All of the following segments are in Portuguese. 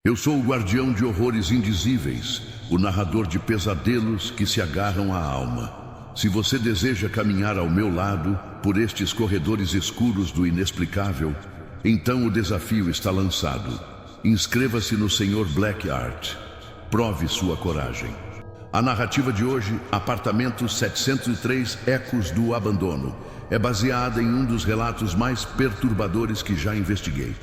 Eu sou o guardião de horrores indizíveis, o narrador de pesadelos que se agarram à alma. Se você deseja caminhar ao meu lado, por estes corredores escuros do inexplicável, então o desafio está lançado. Inscreva-se no Sr. Black Art. Prove sua coragem. A narrativa de hoje, Apartamento 703 Ecos do Abandono, é baseada em um dos relatos mais perturbadores que já investiguei.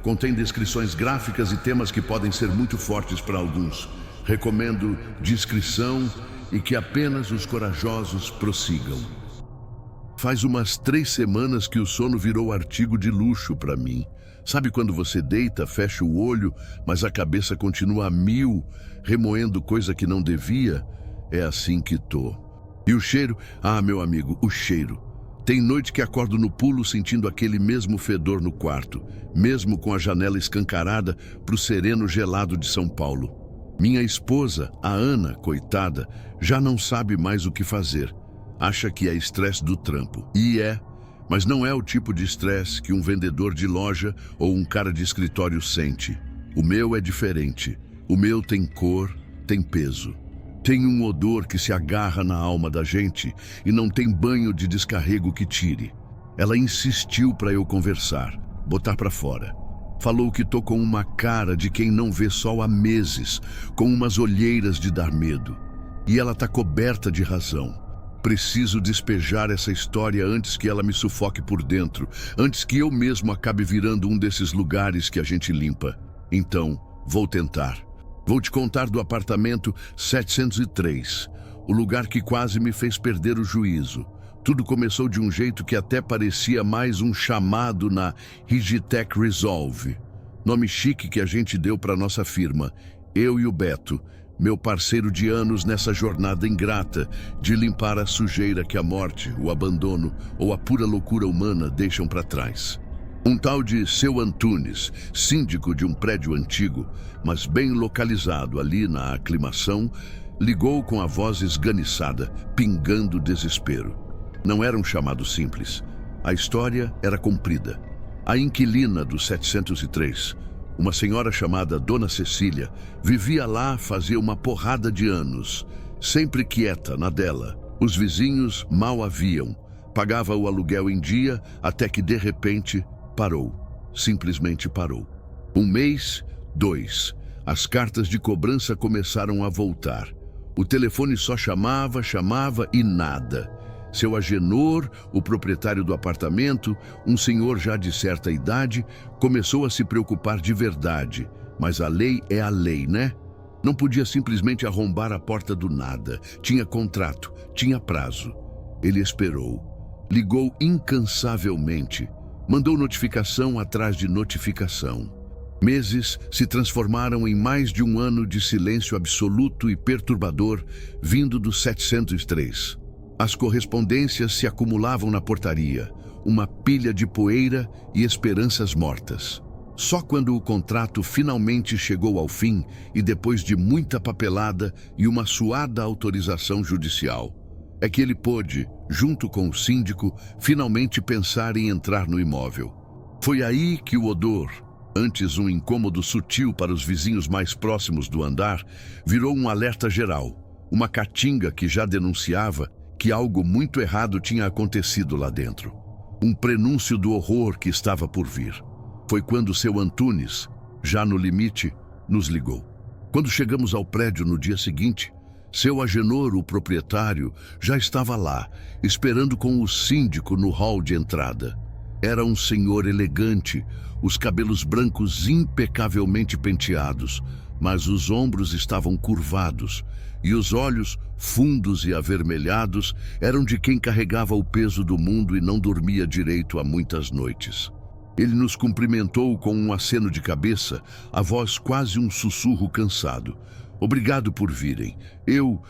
Contém descrições gráficas e temas que podem ser muito fortes para alguns. Recomendo discrição e que apenas os corajosos prossigam. Faz umas 3 semanas que o sono virou artigo de luxo para mim. Sabe quando você deita, fecha o olho, mas a cabeça continua a mil, remoendo coisa que não devia? É assim que tô. E o cheiro? Ah, meu amigo, o cheiro. Tem noite que acordo no pulo sentindo aquele mesmo fedor no quarto, mesmo com a janela escancarada para o sereno gelado de São Paulo. Minha esposa, a Ana, coitada, já não sabe mais o que fazer. Acha que é estresse do trampo. E é, mas não é o tipo de estresse que um vendedor de loja ou um cara de escritório sente. O meu é diferente. O meu tem cor, tem peso. Tem um odor que se agarra na alma da gente e não tem banho de descarrego que tire. Ela insistiu para eu conversar, botar para fora. Falou que tô com uma cara de quem não vê sol há meses, com umas olheiras de dar medo. E ela tá coberta de razão. Preciso despejar essa história antes que ela me sufoque por dentro, antes que eu mesmo acabe virando um desses lugares que a gente limpa. Então, vou tentar. Vou te contar do apartamento 703, o lugar que quase me fez perder o juízo. Tudo começou de um jeito que até parecia mais um chamado na Rigitech Resolve, nome chique que a gente deu para nossa firma, eu e o Beto, meu parceiro de anos nessa jornada ingrata de limpar a sujeira que a morte, o abandono ou a pura loucura humana deixam para trás. Um tal de Seu Antunes, síndico de um prédio antigo, mas bem localizado ali na aclimação, ligou com a voz esganiçada, pingando desespero. Não era um chamado simples. A história era comprida. A inquilina do 703, uma senhora chamada Dona Cecília, vivia lá fazia uma porrada de anos, sempre quieta na dela. Os vizinhos mal a viam. Pagava o aluguel em dia até que, de repente, parou. Simplesmente parou. 1 mês, 2. As cartas de cobrança começaram a voltar. O telefone só chamava e nada. Seu Agenor, o proprietário do apartamento, um senhor já de certa idade, começou a se preocupar de verdade. Mas a lei é a lei, né? Não podia simplesmente arrombar a porta do nada. Tinha contrato, tinha prazo. Ele esperou. Ligou incansavelmente. Mandou notificação atrás de notificação. Meses se transformaram em mais de 1 ano de silêncio absoluto e perturbador vindo do 703. As correspondências se acumulavam na portaria, uma pilha de poeira e esperanças mortas. Só quando o contrato finalmente chegou ao fim e depois de muita papelada e uma suada autorização judicial, é que ele pôde, junto com o síndico, finalmente pensar em entrar no imóvel. Foi aí que o odor, antes um incômodo sutil para os vizinhos mais próximos do andar, virou um alerta geral, uma catinga que já denunciava que algo muito errado tinha acontecido lá dentro. Um prenúncio do horror que estava por vir. Foi quando Seu Antunes, já no limite, nos ligou. Quando chegamos ao prédio no dia seguinte, Seu Agenor, o proprietário, já estava lá, esperando com o síndico no hall de entrada. Era um senhor elegante, os cabelos brancos impecavelmente penteados, mas os ombros estavam curvados e os olhos, fundos e avermelhados, eram de quem carregava o peso do mundo e não dormia direito há muitas noites. Ele nos cumprimentou com um aceno de cabeça, a voz quase um sussurro cansado. Obrigado por virem. Eu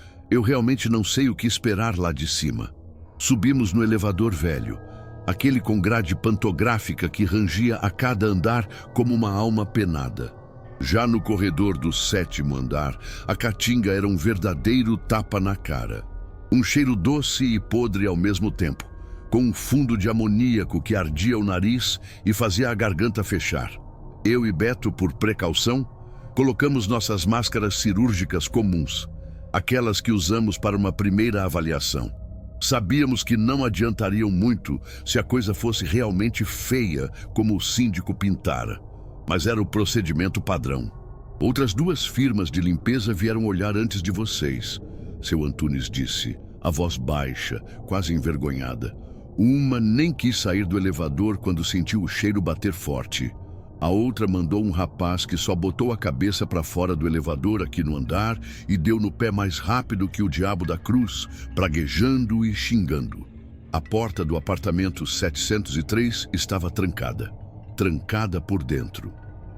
realmente não sei o que esperar lá de cima. Subimos no elevador velho, aquele com grade pantográfica que rangia a cada andar como uma alma penada. Já no corredor do 7º andar, a caatinga era um verdadeiro tapa na cara. Um cheiro doce e podre ao mesmo tempo, com um fundo de amoníaco que ardia o nariz e fazia a garganta fechar. Eu e Beto, por precaução, Colocamos nossas máscaras cirúrgicas comuns, aquelas que usamos para uma primeira avaliação. Sabíamos que não adiantariam muito se a coisa fosse realmente feia, como o síndico pintara, mas era o procedimento padrão. Outras 2 firmas de limpeza vieram olhar antes de vocês, seu Antunes disse, a voz baixa, quase envergonhada. Uma nem quis sair do elevador quando sentiu o cheiro bater forte. A outra mandou um rapaz que só botou a cabeça para fora do elevador aqui no andar e deu no pé mais rápido que o diabo da cruz, praguejando e xingando. A porta do apartamento 703 estava trancada. Trancada por dentro.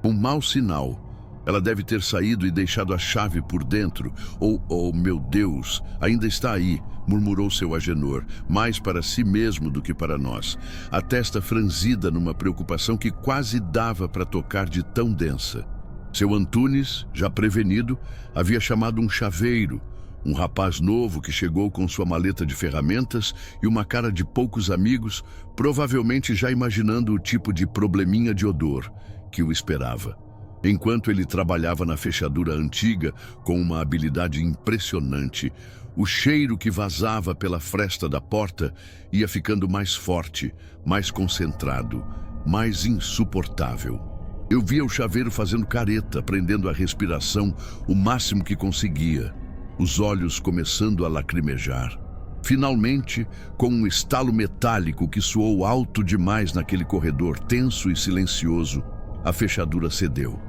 Um mau sinal. Ela deve ter saído e deixado a chave por dentro. Oh, meu Deus, ainda está aí, murmurou seu Agenor, mais para si mesmo do que para nós, a testa franzida numa preocupação que quase dava para tocar de tão densa. Seu Antunes, já prevenido, havia chamado um chaveiro, um rapaz novo que chegou com sua maleta de ferramentas e uma cara de poucos amigos, provavelmente já imaginando o tipo de probleminha de odor que o esperava. Enquanto ele trabalhava na fechadura antiga com uma habilidade impressionante, o cheiro que vazava pela fresta da porta ia ficando mais forte, mais concentrado, mais insuportável. Eu via o chaveiro fazendo careta, prendendo a respiração o máximo que conseguia, os olhos começando a lacrimejar. Finalmente, com um estalo metálico que soou alto demais naquele corredor tenso e silencioso, a fechadura cedeu.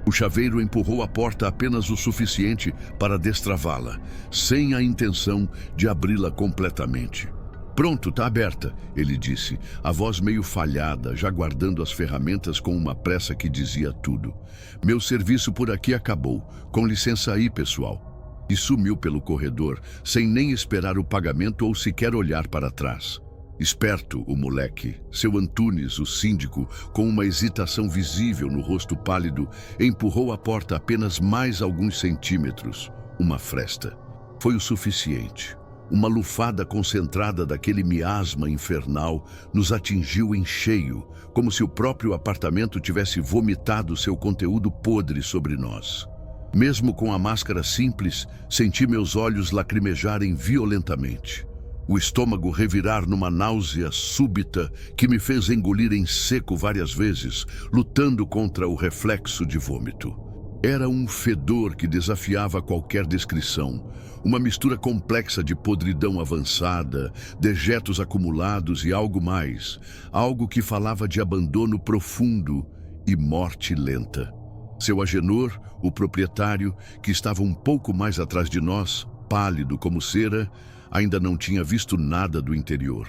O chaveiro empurrou a porta apenas o suficiente para destravá-la, sem a intenção de abri-la completamente. Pronto, tá aberta, ele disse, a voz meio falhada, já guardando as ferramentas com uma pressa que dizia tudo. Meu serviço por aqui acabou. Com licença aí, pessoal. E sumiu pelo corredor, sem nem esperar o pagamento ou sequer olhar para trás. Esperto, o moleque, seu Antunes, o síndico, com uma hesitação visível no rosto pálido, empurrou a porta apenas mais alguns centímetros, uma fresta. Foi o suficiente. Uma lufada concentrada daquele miasma infernal nos atingiu em cheio, como se o próprio apartamento tivesse vomitado seu conteúdo podre sobre nós. Mesmo com a máscara simples, senti meus olhos lacrimejarem violentamente. O estômago revirar numa náusea súbita que me fez engolir em seco várias vezes, lutando contra o reflexo de vômito. Era um fedor que desafiava qualquer descrição, uma mistura complexa de podridão avançada, dejetos acumulados e algo mais, algo que falava de abandono profundo e morte lenta. Seu Agenor, o proprietário, que estava um pouco mais atrás de nós, pálido como cera, ainda não tinha visto nada do interior.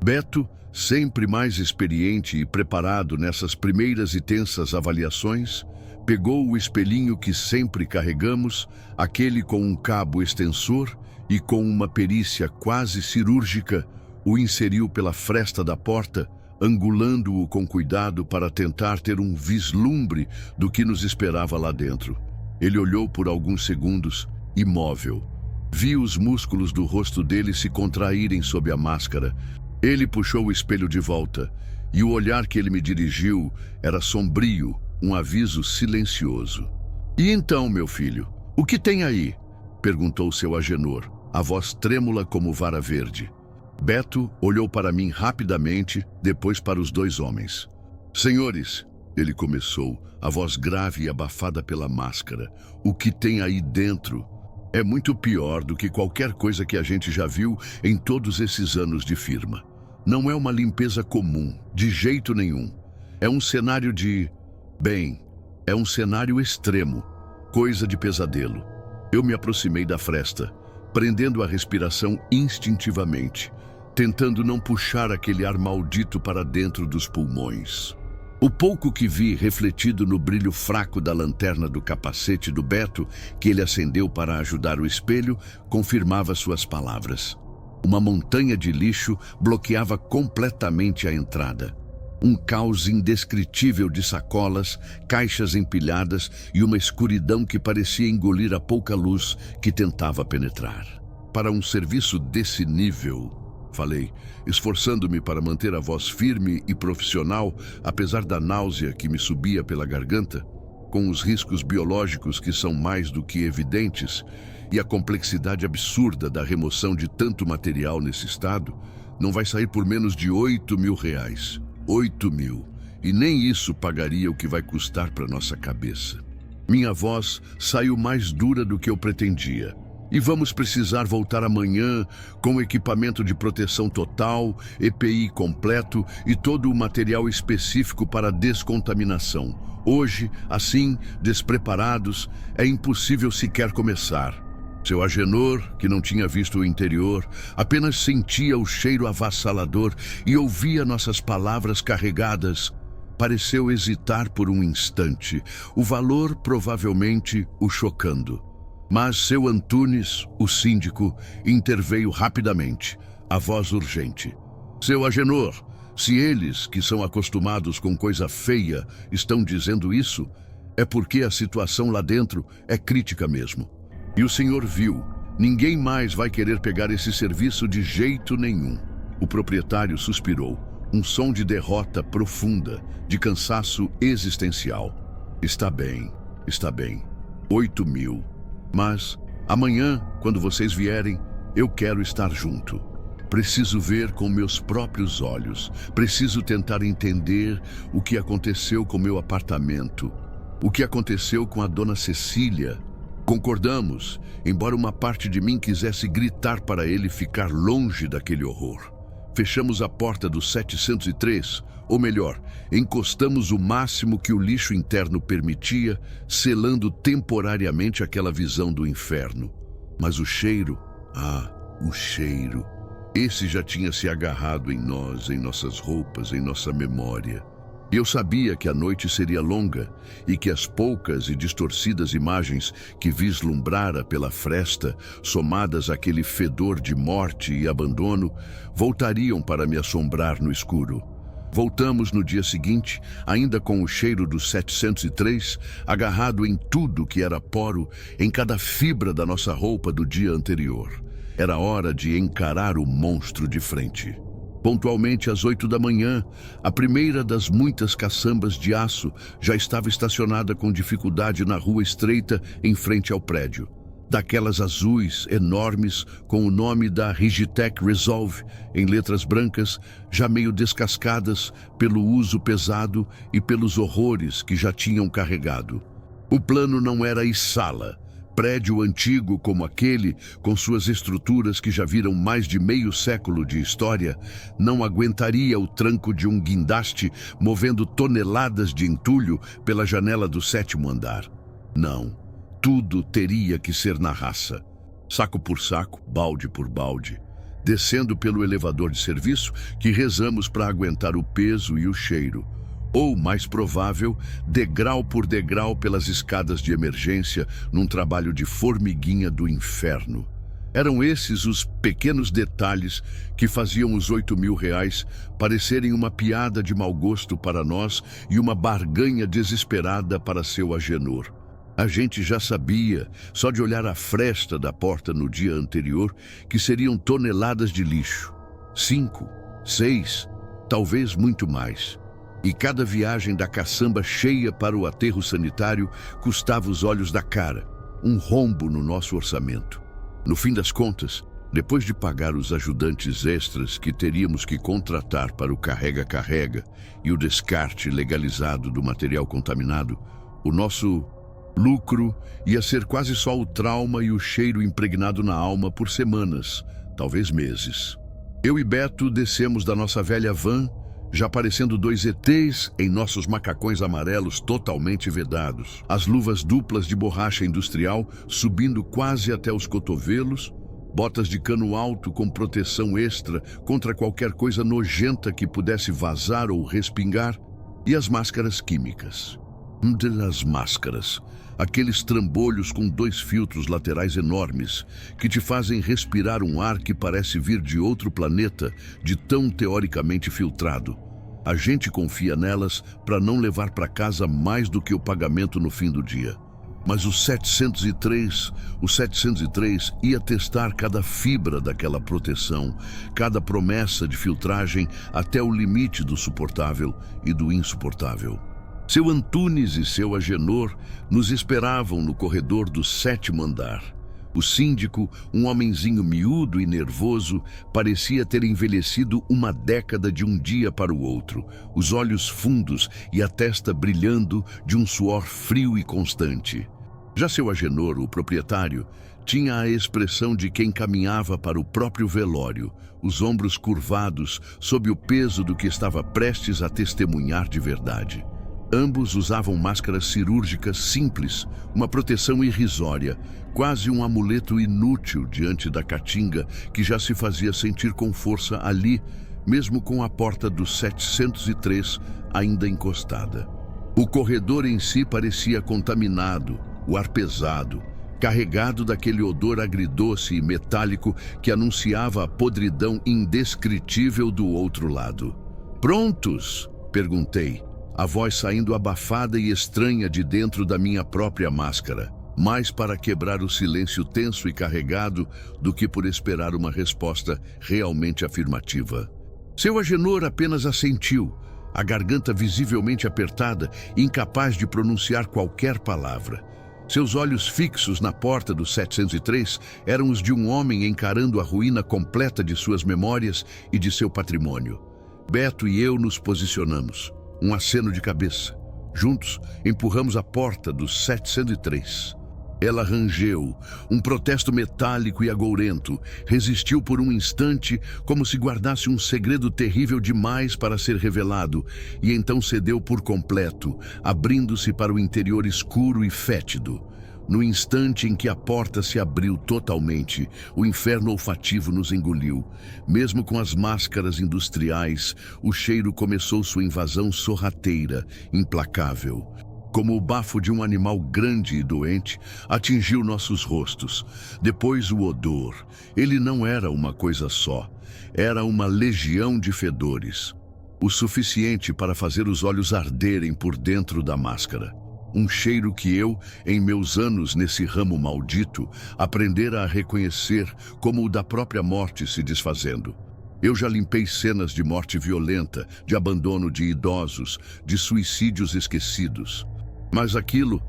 Beto, sempre mais experiente e preparado nessas primeiras e tensas avaliações, pegou o espelhinho que sempre carregamos, aquele com um cabo extensor e com uma perícia quase cirúrgica, o inseriu pela fresta da porta, angulando-o com cuidado para tentar ter um vislumbre do que nos esperava lá dentro. Ele olhou por alguns segundos, imóvel. Vi os músculos do rosto dele se contraírem sob a máscara. Ele puxou o espelho de volta, e o olhar que ele me dirigiu era sombrio, um aviso silencioso. "E então, meu filho, o que tem aí?" perguntou seu Agenor, a voz trêmula como vara verde. Beto olhou para mim rapidamente, depois para os 2 homens. "Senhores", ele começou, a voz grave e abafada pela máscara, "o que tem aí dentro é muito pior do que qualquer coisa que a gente já viu em todos esses anos de firma. Não é uma limpeza comum, de jeito nenhum. É um cenário é um cenário extremo, coisa de pesadelo." Eu me aproximei da fresta, prendendo a respiração instintivamente, tentando não puxar aquele ar maldito para dentro dos pulmões. O pouco que vi refletido no brilho fraco da lanterna do capacete do Beto, que ele acendeu para ajudar o espelho, confirmava suas palavras. Uma montanha de lixo bloqueava completamente a entrada. Um caos indescritível de sacolas, caixas empilhadas e uma escuridão que parecia engolir a pouca luz que tentava penetrar. "Para um serviço desse nível", falei, esforçando-me para manter a voz firme e profissional, apesar da náusea que me subia pela garganta, com os riscos biológicos que são mais do que evidentes e a complexidade absurda da remoção de tanto material nesse estado, não vai sair por menos de R$ 8.000. 8.000. E nem isso pagaria o que vai custar para nossa cabeça. Minha voz saiu mais dura do que eu pretendia. E vamos precisar voltar amanhã com equipamento de proteção total, EPI completo e todo o material específico para descontaminação. Hoje, assim, despreparados, é impossível sequer começar. Seu Agenor, que não tinha visto o interior, apenas sentia o cheiro avassalador e ouvia nossas palavras carregadas. Pareceu hesitar por um instante, o valor provavelmente o chocando. Mas seu Antunes, o síndico, interveio rapidamente, a voz urgente. Seu Agenor, se eles, que são acostumados com coisa feia, estão dizendo isso, é porque a situação lá dentro é crítica mesmo. E o senhor viu, ninguém mais vai querer pegar esse serviço de jeito nenhum. O proprietário suspirou, um som de derrota profunda, de cansaço existencial. Está bem. 8.000. Mas, amanhã, quando vocês vierem, eu quero estar junto. Preciso ver com meus próprios olhos. Preciso tentar entender o que aconteceu com meu apartamento. O que aconteceu com a dona Cecília. Concordamos, embora uma parte de mim quisesse gritar para ele ficar longe daquele horror. Fechamos a porta do 703, ou melhor, encostamos o máximo que o lixo interno permitia, selando temporariamente aquela visão do inferno. Mas o cheiro, o cheiro, esse já tinha se agarrado em nós, em nossas roupas, em nossa memória. Eu sabia que a noite seria longa e que as poucas e distorcidas imagens que vislumbrara pela fresta, somadas àquele fedor de morte e abandono, voltariam para me assombrar no escuro. Voltamos no dia seguinte, ainda com o cheiro do 703, agarrado em tudo que era poro, em cada fibra da nossa roupa do dia anterior. Era hora de encarar o monstro de frente. Pontualmente às 8 da manhã, a primeira das muitas caçambas de aço já estava estacionada com dificuldade na rua estreita em frente ao prédio. Daquelas azuis, enormes, com o nome da Rigitech Resolve, em letras brancas, já meio descascadas pelo uso pesado e pelos horrores que já tinham carregado. O plano não era Içala. Prédio antigo como aquele, com suas estruturas que já viram mais de meio século de história, não aguentaria o tranco de um guindaste movendo toneladas de entulho pela janela do 7º andar. Não, tudo teria que ser na raça. Saco por saco, balde por balde. Descendo pelo elevador de serviço, que rezamos para aguentar o peso e o cheiro. Ou, mais provável, degrau por degrau pelas escadas de emergência, num trabalho de formiguinha do inferno. Eram esses os pequenos detalhes que faziam os R$ 8.000 parecerem uma piada de mau gosto para nós e uma barganha desesperada para seu Agenor. A gente já sabia, só de olhar a fresta da porta no dia anterior, que seriam toneladas de lixo. 5, 6, talvez muito mais. E cada viagem da caçamba cheia para o aterro sanitário custava os olhos da cara, um rombo no nosso orçamento. No fim das contas, depois de pagar os ajudantes extras que teríamos que contratar para o carrega-carrega e o descarte legalizado do material contaminado, o nosso lucro ia ser quase só o trauma e o cheiro impregnado na alma por semanas, talvez meses. Eu e Beto descemos da nossa velha van, já parecendo 2 ETs em nossos macacões amarelos totalmente vedados, as luvas duplas de borracha industrial subindo quase até os cotovelos, botas de cano alto com proteção extra contra qualquer coisa nojenta que pudesse vazar ou respingar, e as máscaras químicas. Das máscaras, aqueles trambolhos com 2 filtros laterais enormes que te fazem respirar um ar que parece vir de outro planeta, de tão teoricamente filtrado. A gente confia nelas para não levar para casa mais do que o pagamento no fim do dia. Mas o 703 ia testar cada fibra daquela proteção, cada promessa de filtragem até o limite do suportável e do insuportável. Seu Antunes e seu Agenor nos esperavam no corredor do 7º andar. O síndico, um homenzinho miúdo e nervoso, parecia ter envelhecido uma década de um dia para o outro, os olhos fundos e a testa brilhando de um suor frio e constante. Já seu Agenor, o proprietário, tinha a expressão de quem caminhava para o próprio velório, os ombros curvados sob o peso do que estava prestes a testemunhar de verdade. Ambos usavam máscaras cirúrgicas simples, uma proteção irrisória, quase um amuleto inútil diante da caatinga que já se fazia sentir com força ali, mesmo com a porta do 703 ainda encostada. O corredor em si parecia contaminado, o ar pesado, carregado daquele odor agridoce e metálico que anunciava a podridão indescritível do outro lado. "Prontos?" perguntei, a voz saindo abafada e estranha de dentro da minha própria máscara, mais para quebrar o silêncio tenso e carregado do que por esperar uma resposta realmente afirmativa. Seu Agenor apenas assentiu, a garganta visivelmente apertada, incapaz de pronunciar qualquer palavra. Seus olhos fixos na porta do 703 eram os de um homem encarando a ruína completa de suas memórias e de seu patrimônio. Beto e eu nos posicionamos, um aceno de cabeça. Juntos, empurramos a porta do 703. Ela rangeu, um protesto metálico e agourento, resistiu por um instante como se guardasse um segredo terrível demais para ser revelado, e então cedeu por completo, abrindo-se para o interior escuro e fétido. No instante em que a porta se abriu totalmente, o inferno olfativo nos engoliu. Mesmo com as máscaras industriais, o cheiro começou sua invasão sorrateira, implacável. Como o bafo de um animal grande e doente, atingiu nossos rostos. Depois o odor. Ele não era uma coisa só. Era uma legião de fedores. O suficiente para fazer os olhos arderem por dentro da máscara. Um cheiro que eu, em meus anos nesse ramo maldito, aprendera a reconhecer como o da própria morte se desfazendo. Eu já limpei cenas de morte violenta, de abandono de idosos, de suicídios esquecidos. Mas aquilo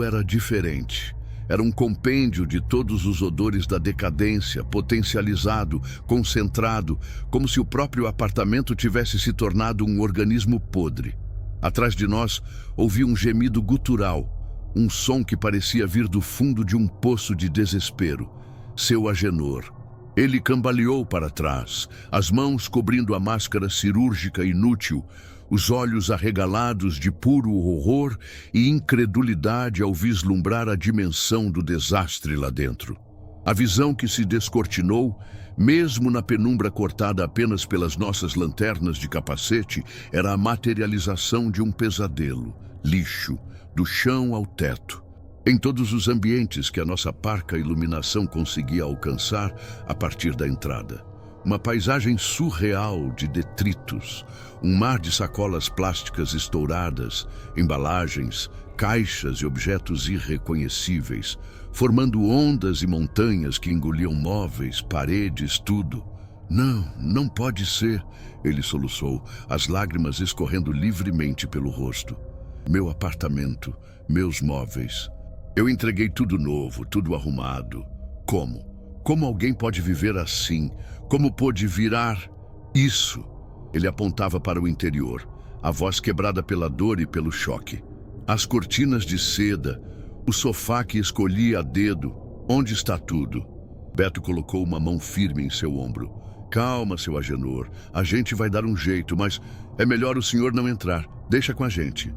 era diferente. Era um compêndio de todos os odores da decadência, potencializado, concentrado, como se o próprio apartamento tivesse se tornado um organismo podre. Atrás de nós, ouvi um gemido gutural, um som que parecia vir do fundo de um poço de desespero. Seu Agenor. Ele cambaleou para trás, as mãos cobrindo a máscara cirúrgica inútil, os olhos arregalados de puro horror e incredulidade ao vislumbrar a dimensão do desastre lá dentro. A visão que se descortinou, mesmo na penumbra cortada apenas pelas nossas lanternas de capacete, era a materialização de um pesadelo, lixo, do chão ao teto. Em todos os ambientes que a nossa parca iluminação conseguia alcançar a partir da entrada. Uma paisagem surreal de detritos, um mar de sacolas plásticas estouradas, embalagens, caixas e objetos irreconhecíveis, formando ondas e montanhas que engoliam móveis, paredes, tudo. Não pode ser, ele soluçou, as lágrimas escorrendo livremente pelo rosto. Meu apartamento, meus móveis. Eu entreguei tudo novo, tudo arrumado. Como? Como alguém pode viver assim? Como pôde virar isso? Ele apontava para o interior, a voz quebrada pela dor e pelo choque. As cortinas de seda, o sofá que escolhi a dedo. Onde está tudo? Beto colocou uma mão firme em seu ombro. Calma, seu Agenor, a gente vai dar um jeito, mas é melhor o senhor não entrar. Deixa com a gente.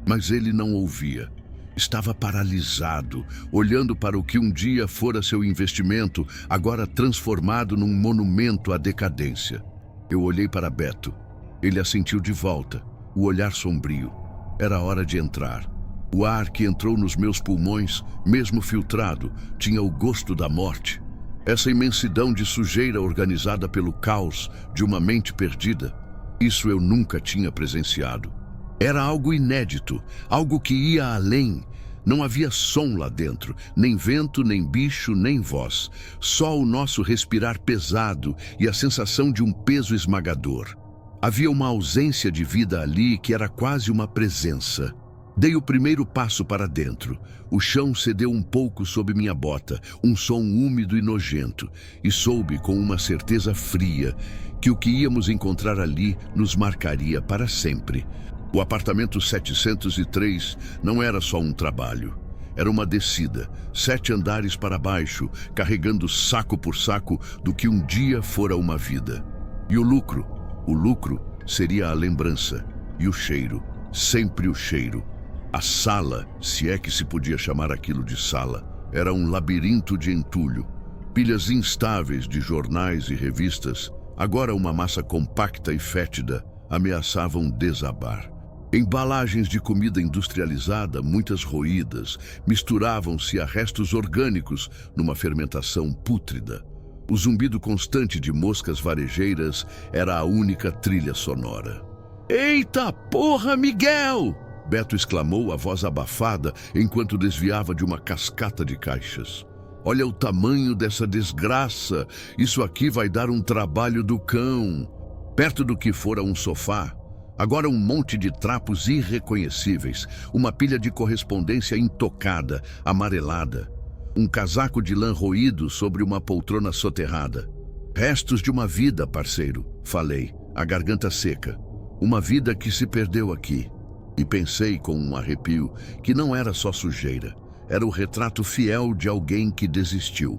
Mas ele não ouvia. Estava paralisado, olhando para o que um dia fora seu investimento, agora transformado num monumento à decadência. Eu olhei para Beto. Ele assentiu de volta, o olhar sombrio. Era hora de entrar. O ar que entrou nos meus pulmões, mesmo filtrado, tinha o gosto da morte. Essa imensidão de sujeira organizada pelo caos de uma mente perdida, isso eu nunca tinha presenciado. Era algo inédito, algo que ia além. Não havia som lá dentro, nem vento, nem bicho, nem voz. Só o nosso respirar pesado e a sensação de um peso esmagador. Havia uma ausência de vida ali que era quase uma presença. Dei o primeiro passo para dentro. O chão cedeu um pouco sob minha bota, um som úmido e nojento, e soube com uma certeza fria que o que íamos encontrar ali nos marcaria para sempre. O apartamento 703 não era só um trabalho. Era uma descida, 7 andares para baixo, carregando saco por saco do que um dia fora uma vida. E o lucro seria a lembrança. E o cheiro, sempre o cheiro. A sala, se é que se podia chamar aquilo de sala, era um labirinto de entulho. Pilhas instáveis de jornais e revistas, agora uma massa compacta e fétida, ameaçavam desabar. Embalagens de comida industrializada, muitas roídas, misturavam-se a restos orgânicos numa fermentação pútrida. O zumbido constante de moscas varejeiras era a única trilha sonora. "Eita porra, Miguel!" Beto exclamou, a voz abafada, enquanto desviava de uma cascata de caixas. "Olha o tamanho dessa desgraça! Isso aqui vai dar um trabalho do cão!" Perto do que fora um sofá, agora um monte de trapos irreconhecíveis, uma pilha de correspondência intocada, amarelada. Um casaco de lã roído sobre uma poltrona soterrada. "Restos de uma vida, parceiro", falei, a garganta seca. "Uma vida que se perdeu aqui." E pensei com um arrepio que não era só sujeira, era o retrato fiel de alguém que desistiu.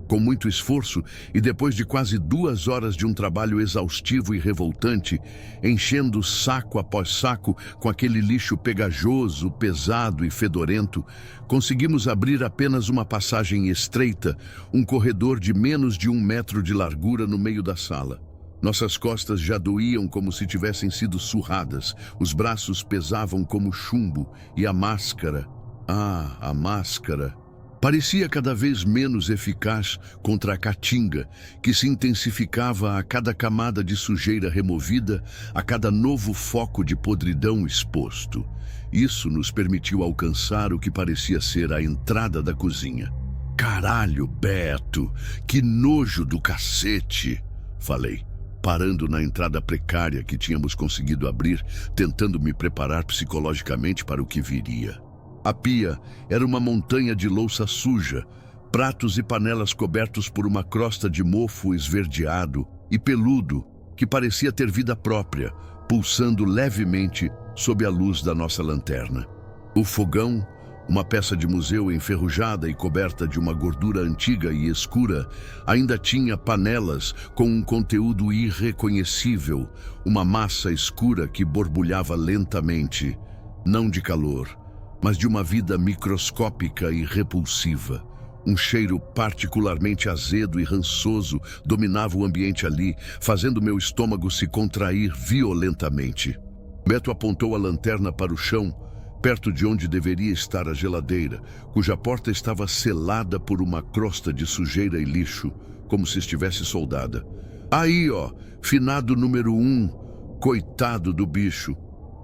Com muito esforço e depois de quase 2 horas de um trabalho exaustivo e revoltante, enchendo saco após saco com aquele lixo pegajoso, pesado e fedorento, conseguimos abrir apenas uma passagem estreita, um corredor de menos de 1 metro de largura no meio da sala. Nossas costas já doíam como se tivessem sido surradas, os braços pesavam como chumbo e a máscara, a máscara, parecia cada vez menos eficaz contra a caatinga, que se intensificava a cada camada de sujeira removida, a cada novo foco de podridão exposto. Isso nos permitiu alcançar o que parecia ser a entrada da cozinha. "Caralho, Beto, que nojo do cacete!" falei, parando na entrada precária que tínhamos conseguido abrir, tentando me preparar psicologicamente para o que viria. A pia era uma montanha de louça suja, pratos e panelas cobertos por uma crosta de mofo esverdeado e peludo que parecia ter vida própria, pulsando levemente sob a luz da nossa lanterna. O fogão, uma peça de museu enferrujada e coberta de uma gordura antiga e escura, ainda tinha panelas com um conteúdo irreconhecível, uma massa escura que borbulhava lentamente, não de calor, mas de uma vida microscópica e repulsiva. Um cheiro particularmente azedo e rançoso dominava o ambiente ali, fazendo meu estômago se contrair violentamente. Beto apontou a lanterna para o chão, perto de onde deveria estar a geladeira, cuja porta estava selada por uma crosta de sujeira e lixo, como se estivesse soldada. "Aí, ó, finado número 1, coitado do bicho."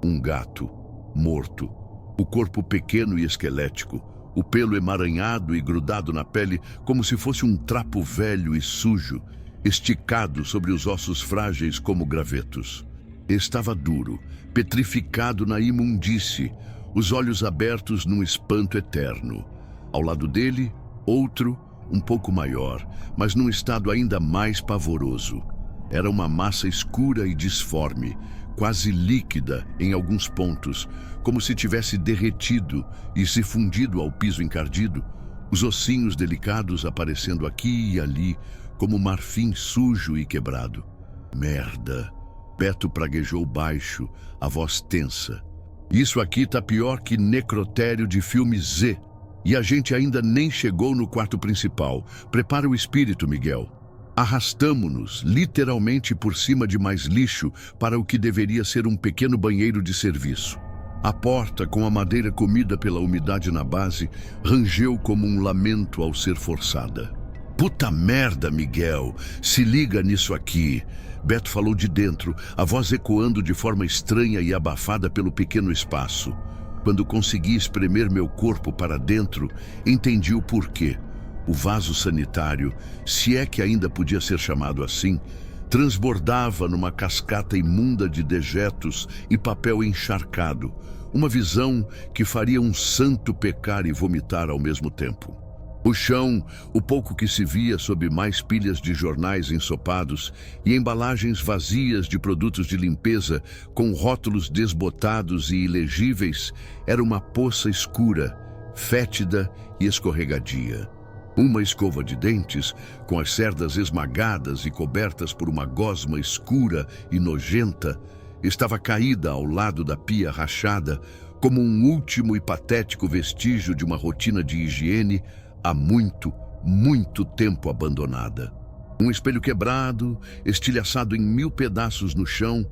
Um gato, morto. O corpo pequeno e esquelético, o pelo emaranhado e grudado na pele como se fosse um trapo velho e sujo, esticado sobre os ossos frágeis como gravetos. Estava duro, petrificado na imundície, os olhos abertos num espanto eterno. Ao lado dele, outro, um pouco maior, mas num estado ainda mais pavoroso. Era uma massa escura e disforme, quase líquida em alguns pontos, como se tivesse derretido e se fundido ao piso encardido, os ossinhos delicados aparecendo aqui e ali, como marfim sujo e quebrado. "Merda!" Beto praguejou baixo, a voz tensa. "Isso aqui tá pior que necrotério de filme Z. E a gente ainda nem chegou no quarto principal. Prepara o espírito, Miguel." Arrastamo-nos, literalmente por cima de mais lixo, para o que deveria ser um pequeno banheiro de serviço. A porta, com a madeira comida pela umidade na base, rangeu como um lamento ao ser forçada. "Puta merda, Miguel! Se liga nisso aqui!" Beto falou de dentro, a voz ecoando de forma estranha e abafada pelo pequeno espaço. Quando consegui espremer meu corpo para dentro, entendi o porquê. O vaso sanitário, se é que ainda podia ser chamado assim, transbordava numa cascata imunda de dejetos e papel encharcado, uma visão que faria um santo pecar e vomitar ao mesmo tempo. O chão, o pouco que se via sob mais pilhas de jornais ensopados e embalagens vazias de produtos de limpeza com rótulos desbotados e ilegíveis, era uma poça escura, fétida e escorregadia. Uma escova de dentes, com as cerdas esmagadas e cobertas por uma gosma escura e nojenta, estava caída ao lado da pia rachada, como um último e patético vestígio de uma rotina de higiene há muito, muito tempo abandonada. Um espelho quebrado, estilhaçado em 1000 pedaços no chão,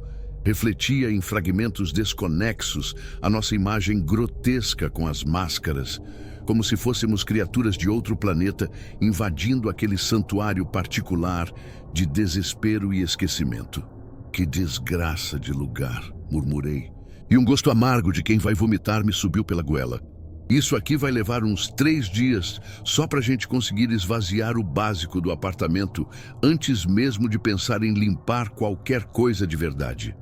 refletia em fragmentos desconexos a nossa imagem grotesca com as máscaras, como se fôssemos criaturas de outro planeta invadindo aquele santuário particular de desespero e esquecimento. Que desgraça de lugar, murmurei, e um gosto amargo de quem vai vomitar me subiu pela goela. Isso aqui vai levar uns 3 dias só para a gente conseguir esvaziar o básico do apartamento antes mesmo de pensar em limpar qualquer coisa de verdade.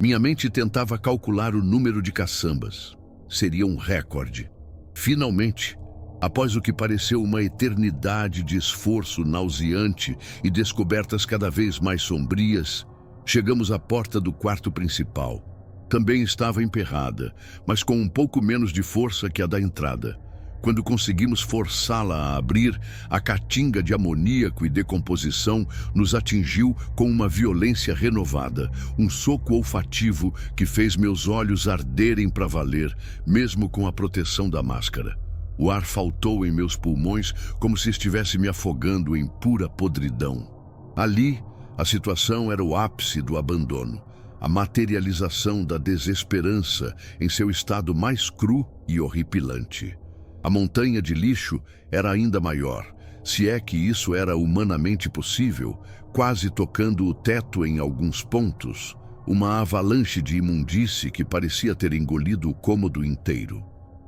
Minha mente tentava calcular o número de caçambas. Seria um recorde. Finalmente, após o que pareceu uma eternidade de esforço nauseante e descobertas cada vez mais sombrias, chegamos à porta do quarto principal. Também estava emperrada, mas com um pouco menos de força que a da entrada. Quando conseguimos forçá-la a abrir, a caatinga de amoníaco e decomposição nos atingiu com uma violência renovada, um soco olfativo que fez meus olhos arderem para valer, mesmo com a proteção da máscara. O ar faltou em meus pulmões como se estivesse me afogando em pura podridão. Ali, a situação era o ápice do abandono. A materialização da desesperança em seu estado mais cru e horripilante. A montanha de lixo era ainda maior, se é que isso era humanamente possível, quase tocando o teto em alguns pontos, uma avalanche de imundície que parecia ter engolido o cômodo inteiro.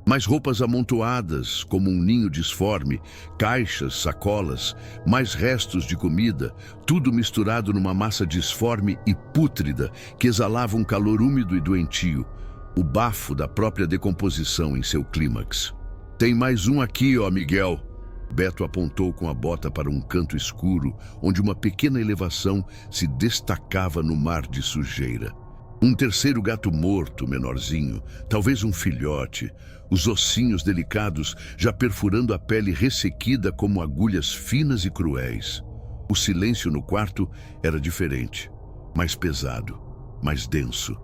Mais roupas amontoadas, como um ninho disforme, caixas, sacolas, mais restos de comida, tudo misturado numa massa disforme e pútrida que exalava um calor úmido e doentio, o bafo da própria decomposição em seu clímax. "Tem mais um aqui, ó Miguel." Beto apontou com a bota para um canto escuro, onde uma pequena elevação se destacava no mar de sujeira. Um terceiro gato morto, menorzinho, talvez um filhote, os ossinhos delicados já perfurando a pele ressequida como agulhas finas e cruéis. O silêncio no quarto era diferente, mais pesado, mais denso,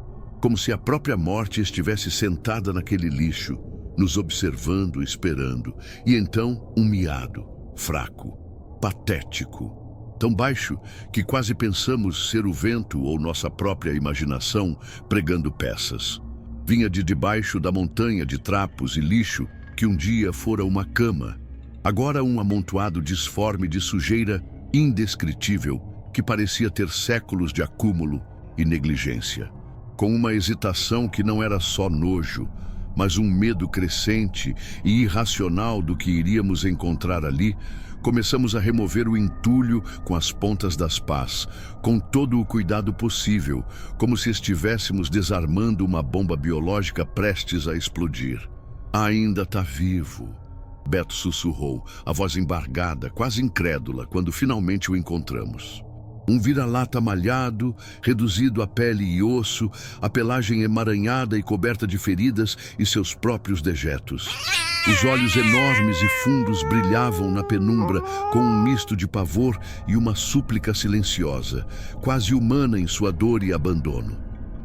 como se a própria morte estivesse sentada naquele lixo, nos observando, esperando, e então um miado, fraco, patético, tão baixo que quase pensamos ser o vento ou nossa própria imaginação pregando peças. Vinha de debaixo da montanha de trapos e lixo que um dia fora uma cama, agora um amontoado disforme de sujeira indescritível que parecia ter séculos de acúmulo e negligência. Com uma hesitação que não era só nojo, mas um medo crescente e irracional do que iríamos encontrar ali, começamos a remover o entulho com as pontas das pás, com todo o cuidado possível, como se estivéssemos desarmando uma bomba biológica prestes a explodir. "Ainda tá vivo", Beto sussurrou, a voz embargada, quase incrédula, quando finalmente o encontramos. Um vira-lata malhado, reduzido a pele e osso, a pelagem emaranhada e coberta de feridas e seus próprios dejetos. Os olhos enormes e fundos brilhavam na penumbra com um misto de pavor e uma súplica silenciosa, quase humana em sua dor e abandono.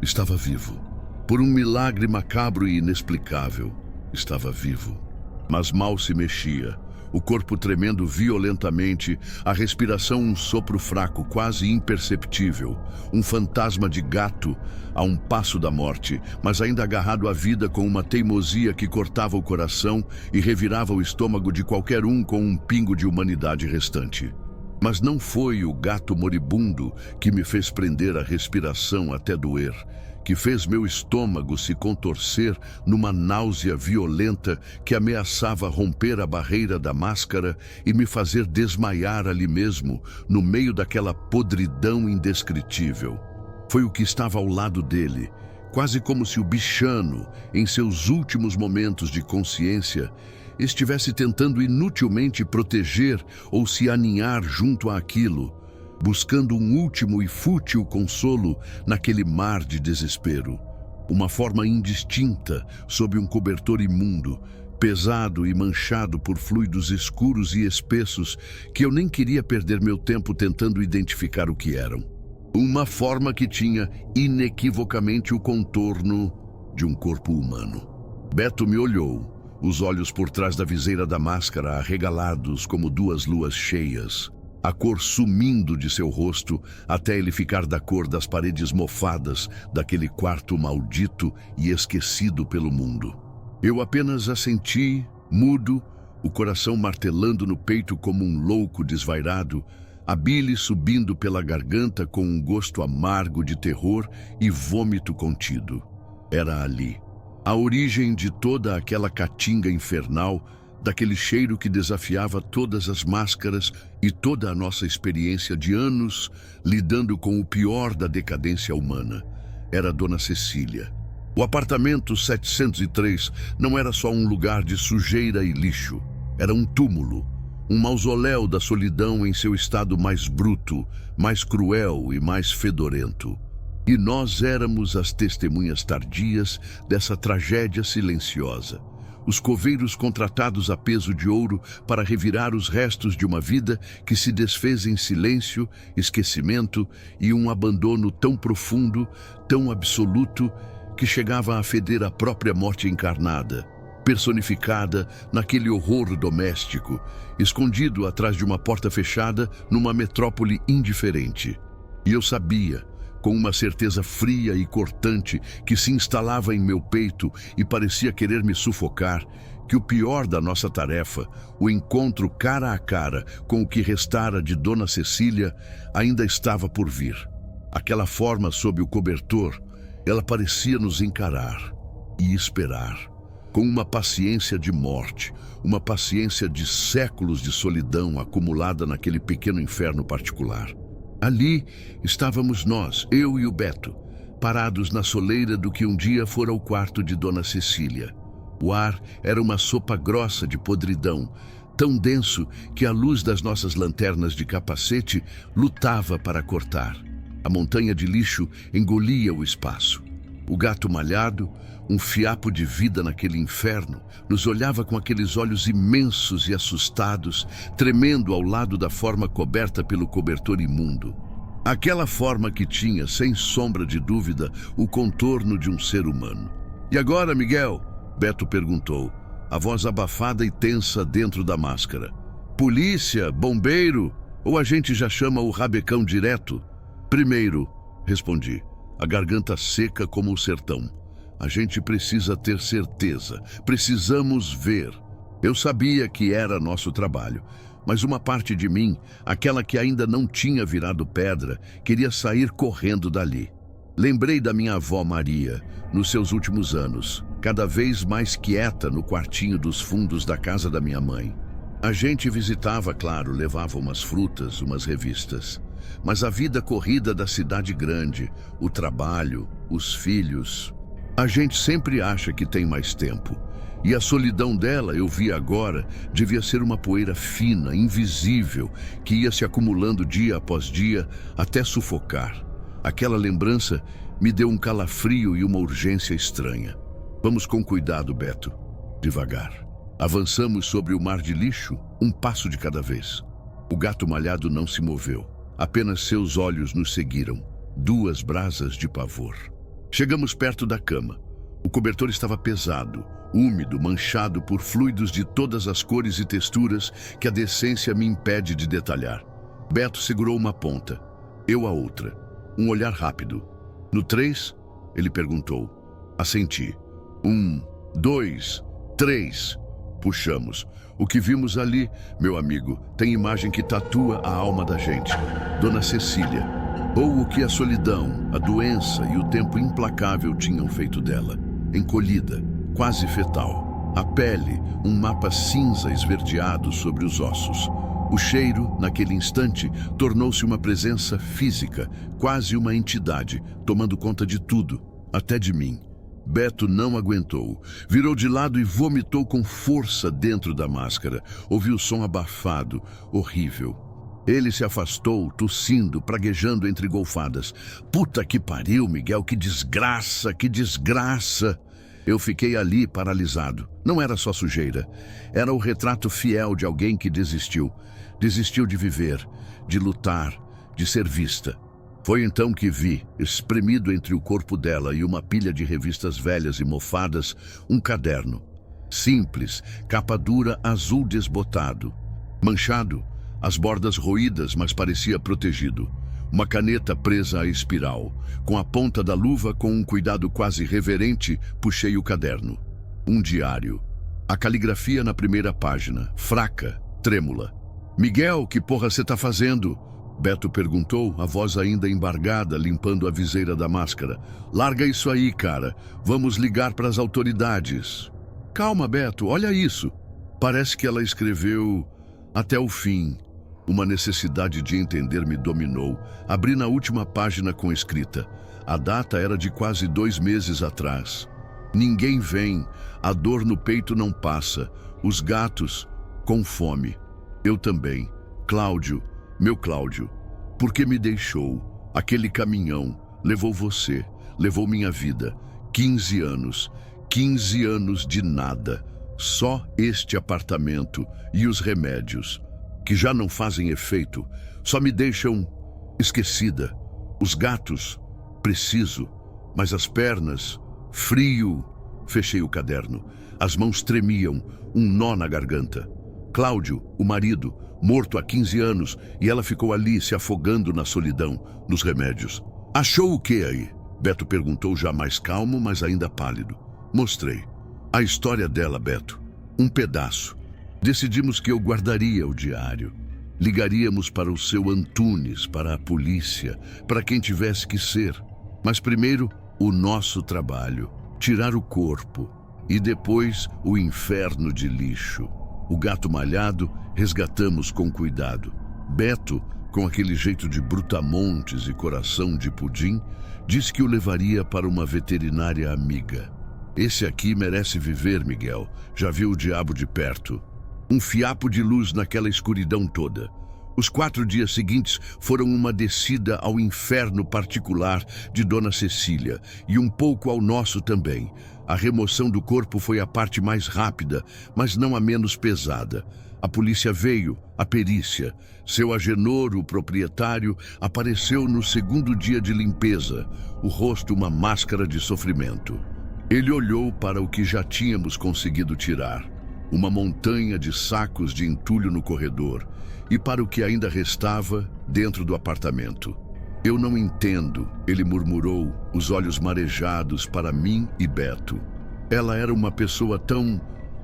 Estava vivo. Por um milagre macabro e inexplicável, estava vivo. Mas mal se mexia. O corpo tremendo violentamente, a respiração um sopro fraco, quase imperceptível. Um fantasma de gato a um passo da morte, mas ainda agarrado à vida com uma teimosia que cortava o coração e revirava o estômago de qualquer um com um pingo de humanidade restante. Mas não foi o gato moribundo que me fez prender a respiração até doer, que fez meu estômago se contorcer numa náusea violenta que ameaçava romper a barreira da máscara e me fazer desmaiar ali mesmo, no meio daquela podridão indescritível. Foi o que estava ao lado dele, quase como se o bichano, em seus últimos momentos de consciência, estivesse tentando inutilmente proteger ou se aninhar junto àquilo, buscando um último e fútil consolo naquele mar de desespero. Uma forma indistinta, sob um cobertor imundo, pesado e manchado por fluidos escuros e espessos que eu nem queria perder meu tempo tentando identificar o que eram. Uma forma que tinha inequivocamente o contorno de um corpo humano. Beto me olhou, os olhos por trás da viseira da máscara arregalados como duas luas cheias, a cor sumindo de seu rosto até ele ficar da cor das paredes mofadas daquele quarto maldito e esquecido pelo mundo. Eu apenas assenti, mudo, o coração martelando no peito como um louco desvairado, a bile subindo pela garganta com um gosto amargo de terror e vômito contido. Era ali, a origem de toda aquela caatinga infernal, daquele cheiro que desafiava todas as máscaras e toda a nossa experiência de anos lidando com o pior da decadência humana. Era Dona Cecília. O apartamento 703 não era só um lugar de sujeira e lixo. Era um túmulo, um mausoléu da solidão em seu estado mais bruto, mais cruel e mais fedorento. E nós éramos as testemunhas tardias dessa tragédia silenciosa. Os coveiros contratados a peso de ouro para revirar os restos de uma vida que se desfez em silêncio, esquecimento e um abandono tão profundo, tão absoluto, que chegava a feder a própria morte encarnada, personificada naquele horror doméstico, escondido atrás de uma porta fechada numa metrópole indiferente. E eu sabia, com uma certeza fria e cortante que se instalava em meu peito e parecia querer me sufocar, que o pior da nossa tarefa, o encontro cara a cara com o que restara de Dona Cecília, ainda estava por vir. Aquela forma sob o cobertor, ela parecia nos encarar e esperar, com uma paciência de morte, uma paciência de séculos de solidão acumulada naquele pequeno inferno particular. Ali estávamos nós, eu e o Beto, parados na soleira do que um dia fora o quarto de Dona Cecília. O ar era uma sopa grossa de podridão, tão denso que a luz das nossas lanternas de capacete lutava para cortar. A montanha de lixo engolia o espaço. O gato malhado, um fiapo de vida naquele inferno, nos olhava com aqueles olhos imensos e assustados, tremendo ao lado da forma coberta pelo cobertor imundo. Aquela forma que tinha, sem sombra de dúvida, o contorno de um ser humano. "E agora, Miguel?" Beto perguntou, a voz abafada e tensa dentro da máscara. "Polícia? Bombeiro? Ou a gente já chama o rabecão direto?" "Primeiro", respondi, a garganta seca como o sertão. "A gente precisa ter certeza, precisamos ver." Eu sabia que era nosso trabalho, mas uma parte de mim, aquela que ainda não tinha virado pedra, queria sair correndo dali. Lembrei da minha avó Maria, nos seus últimos anos, cada vez mais quieta no quartinho dos fundos da casa da minha mãe. A gente visitava, claro, levava umas frutas, umas revistas. Mas a vida corrida da cidade grande, o trabalho, os filhos... A gente sempre acha que tem mais tempo. E a solidão dela, eu vi agora, devia ser uma poeira fina, invisível, que ia se acumulando dia após dia até sufocar. Aquela lembrança me deu um calafrio e uma urgência estranha. "Vamos com cuidado, Beto." Devagar. Avançamos sobre o mar de lixo, um passo de cada vez. O gato malhado não se moveu. Apenas seus olhos nos seguiram, duas brasas de pavor. Chegamos perto da cama. O cobertor estava pesado, úmido, manchado por fluidos de todas as cores e texturas que a decência me impede de detalhar. Beto segurou uma ponta, eu a outra. Um olhar rápido. "No 3?" ele perguntou. Assenti. 1, 2, 3. Puxamos. O que vimos ali, meu amigo, tem imagem que tatua a alma da gente. Dona Cecília. Ou o que a solidão, a doença e o tempo implacável tinham feito dela. Encolhida, quase fetal. A pele, um mapa cinza esverdeado sobre os ossos. O cheiro, naquele instante, tornou-se uma presença física, quase uma entidade, tomando conta de tudo, até de mim. Beto não aguentou. Virou de lado e vomitou com força dentro da máscara. Ouvi o som abafado, horrível. Ele se afastou, tossindo, praguejando entre golfadas. Puta que pariu, Miguel, que desgraça, que desgraça! Eu fiquei ali, paralisado. Não era só sujeira. Era o retrato fiel de alguém que desistiu. Desistiu de viver, de lutar, de ser vista. Foi então que vi, espremido entre o corpo dela e uma pilha de revistas velhas e mofadas, um caderno. Simples, capa dura, azul desbotado. Manchado, as bordas roídas, mas parecia protegido. Uma caneta presa à espiral. Com a ponta da luva, com um cuidado quase reverente, puxei o caderno. Um diário. A caligrafia na primeira página, fraca, trêmula. "Miguel, que porra você tá fazendo?" Beto perguntou, a voz ainda embargada, limpando a viseira da máscara. "Larga isso aí, cara. Vamos ligar para as autoridades." "Calma, Beto, olha isso." Parece que ela escreveu até o fim. Uma necessidade de entender me dominou. Abri na última página com escrita. A data era de quase 2 meses atrás. "Ninguém vem. A dor no peito não passa. Os gatos com fome. Eu também. Cláudio, meu Cláudio. Porque me deixou. Aquele caminhão levou você. Levou minha vida. 15 anos. 15 anos de nada. Só este apartamento e os remédios, que já não fazem efeito, só me deixam esquecida. Os gatos, preciso, mas as pernas, frio." Fechei o caderno. As mãos tremiam, um nó na garganta. Cláudio, o marido, morto há 15 anos, e ela ficou ali, se afogando na solidão, nos remédios. "Achou o que aí?" Beto perguntou, já mais calmo, mas ainda pálido. Mostrei. A história dela, Beto. Um pedaço. Decidimos que eu guardaria o diário. Ligaríamos para o seu Antunes, para a polícia, para quem tivesse que ser. Mas primeiro, o nosso trabalho. Tirar o corpo. E depois, o inferno de lixo. O gato malhado, resgatamos com cuidado. Beto, com aquele jeito de brutamontes e coração de pudim, disse que o levaria para uma veterinária amiga. "Esse aqui merece viver, Miguel. Já viu o diabo de perto." Um fiapo de luz naquela escuridão toda. Os 4 dias seguintes foram uma descida ao inferno particular de Dona Cecília e um pouco ao nosso também. A remoção do corpo foi a parte mais rápida, mas não a menos pesada. A polícia veio, a perícia. Seu Agenor, o proprietário, apareceu no 2º dia de limpeza, o rosto uma máscara de sofrimento. Ele olhou para o que já tínhamos conseguido tirar. Uma montanha de sacos de entulho no corredor, e para o que ainda restava dentro do apartamento. "Eu não entendo", ele murmurou, os olhos marejados para mim e Beto. Ela era uma pessoa tão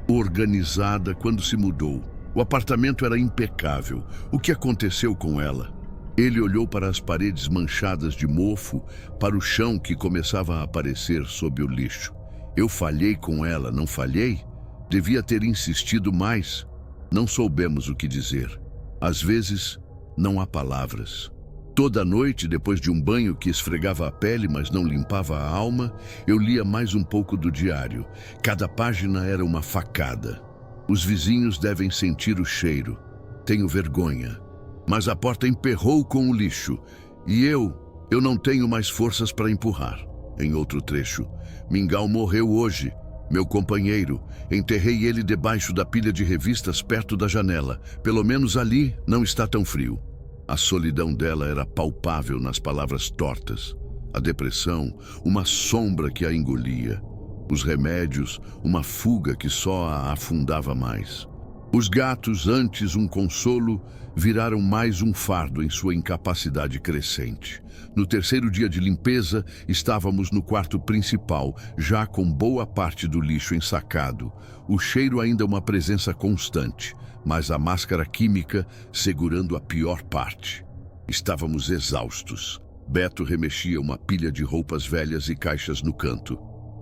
organizada quando se mudou. O apartamento era impecável. O que aconteceu com ela? Ele olhou para as paredes manchadas de mofo, para o chão que começava a aparecer sob o lixo. Eu falhei com ela, não falhei? Devia ter insistido mais. Não soubemos o que dizer. Às vezes, não há palavras. Toda noite, depois de um banho que esfregava a pele, mas não limpava a alma, eu lia mais um pouco do diário. Cada página era uma facada. Os vizinhos devem sentir o cheiro. Tenho vergonha. Mas a porta emperrou com o lixo. E eu não tenho mais forças para empurrar. Em outro trecho, Mingau morreu hoje. Meu companheiro, enterrei ele debaixo da pilha de revistas perto da janela. Pelo menos ali não está tão frio. A solidão dela era palpável nas palavras tortas. A depressão, uma sombra que a engolia. Os remédios, uma fuga que só a afundava mais. Os gatos, antes um consolo, viraram mais um fardo em sua incapacidade crescente. No 3º dia de limpeza, estávamos no quarto principal, já com boa parte do lixo ensacado. O cheiro ainda uma presença constante, mas a máscara química segurando a pior parte. Estávamos exaustos. Beto remexia uma pilha de roupas velhas e caixas no canto.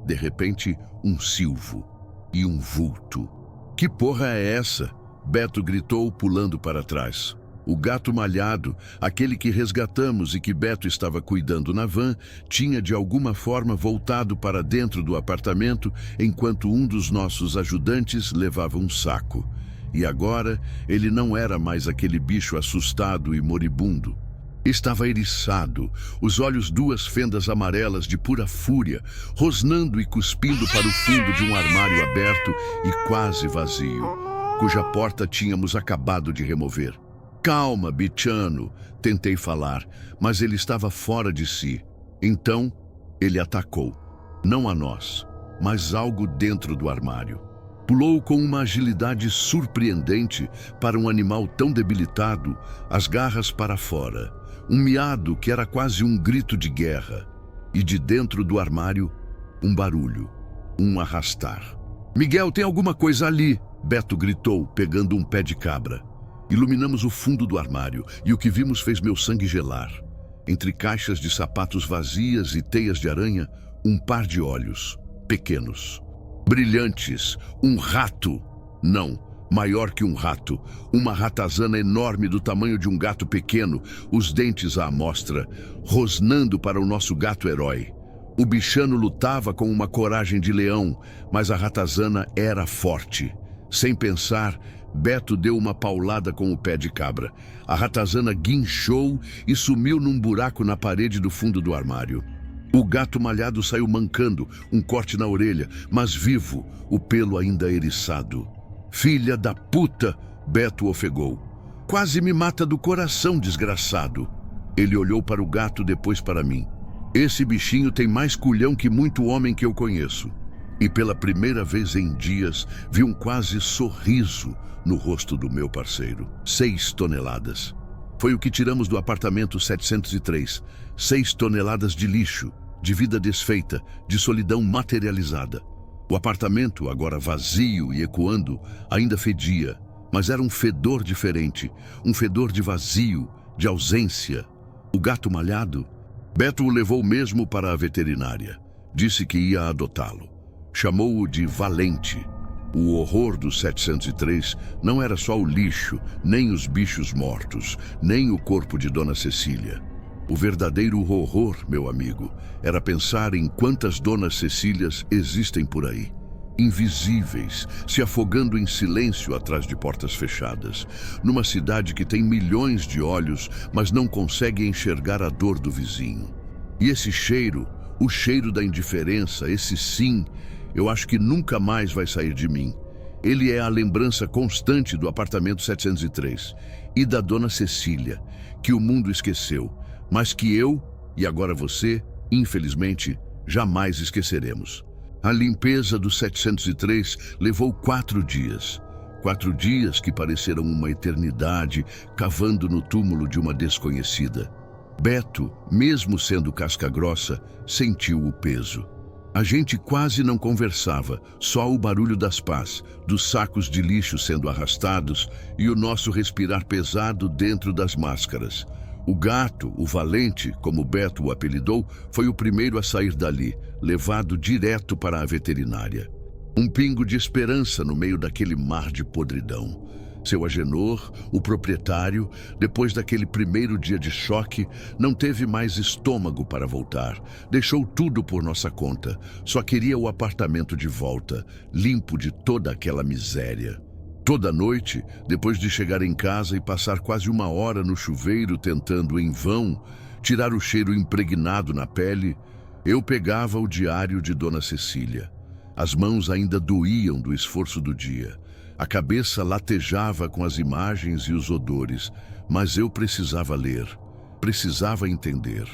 De repente, um silvo e um vulto. Que porra é essa? Beto gritou, pulando para trás. O gato malhado, aquele que resgatamos e que Beto estava cuidando na van, tinha de alguma forma voltado para dentro do apartamento enquanto um dos nossos ajudantes levava um saco. E agora ele não era mais aquele bicho assustado e moribundo. Estava eriçado, os olhos duas fendas amarelas de pura fúria, rosnando e cuspindo para o fundo de um armário aberto e quase vazio, cuja porta tínhamos acabado de remover. Calma, Bichano, tentei falar, mas ele estava fora de si. Então, ele atacou. Não a nós, mas algo dentro do armário. Pulou com uma agilidade surpreendente para um animal tão debilitado, as garras para fora. Um miado que era quase um grito de guerra. E de dentro do armário, um barulho, um arrastar. Miguel, tem alguma coisa ali, Beto gritou, pegando um pé de cabra. Iluminamos o fundo do armário e o que vimos fez meu sangue gelar. Entre caixas de sapatos vazias e teias de aranha, um par de olhos, pequenos, brilhantes, um rato. Não, maior que um rato, uma ratazana enorme do tamanho de um gato pequeno, os dentes à amostra, rosnando para o nosso gato herói. O bichano lutava com uma coragem de leão, mas a ratazana era forte. Sem pensar, Beto deu uma paulada com o pé de cabra. A ratazana guinchou e sumiu num buraco na parede do fundo do armário. O gato malhado saiu mancando, um corte na orelha, mas vivo, o pelo ainda eriçado. Filha da puta, Beto ofegou. Quase me mata do coração, desgraçado. Ele olhou para o gato, depois para mim. Esse bichinho tem mais culhão que muito homem que eu conheço. E pela primeira vez em dias, vi um quase sorriso no rosto do meu parceiro. 6 toneladas. Foi o que tiramos do apartamento 703. 6 toneladas de lixo, de vida desfeita, de solidão materializada. O apartamento, agora vazio e ecoando, ainda fedia, mas era um fedor diferente, um fedor de vazio, de ausência. O gato malhado, Beto o levou mesmo para a veterinária. Disse que ia adotá-lo. Chamou-o de Valente. O horror do 703 não era só o lixo, nem os bichos mortos, nem o corpo de Dona Cecília. O verdadeiro horror, meu amigo, era pensar em quantas Donas Cecílias existem por aí. Invisíveis, se afogando em silêncio atrás de portas fechadas, numa cidade que tem milhões de olhos, mas não consegue enxergar a dor do vizinho. E esse cheiro, o cheiro da indiferença, esse sim, eu acho que nunca mais vai sair de mim. Ele é a lembrança constante do apartamento 703 e da Dona Cecília, que o mundo esqueceu, mas que eu, e agora você, infelizmente, jamais esqueceremos. A limpeza do 703 levou 4 dias. 4 dias que pareceram uma eternidade, cavando no túmulo de uma desconhecida. Beto, mesmo sendo casca grossa, sentiu o peso. A gente quase não conversava, só o barulho das pás, dos sacos de lixo sendo arrastados e o nosso respirar pesado dentro das máscaras. O gato, o Valente, como Beto o apelidou, foi o primeiro a sair dali, levado direto para a veterinária. Um pingo de esperança no meio daquele mar de podridão. Seu Agenor, o proprietário, depois daquele primeiro dia de choque, não teve mais estômago para voltar. Deixou tudo por nossa conta. Só queria o apartamento de volta, limpo de toda aquela miséria. Toda noite, depois de chegar em casa e passar quase 1 hora no chuveiro tentando, em vão, tirar o cheiro impregnado na pele, eu pegava o diário de Dona Cecília. As mãos ainda doíam do esforço do dia. A cabeça latejava com as imagens e os odores, mas eu precisava ler, precisava entender.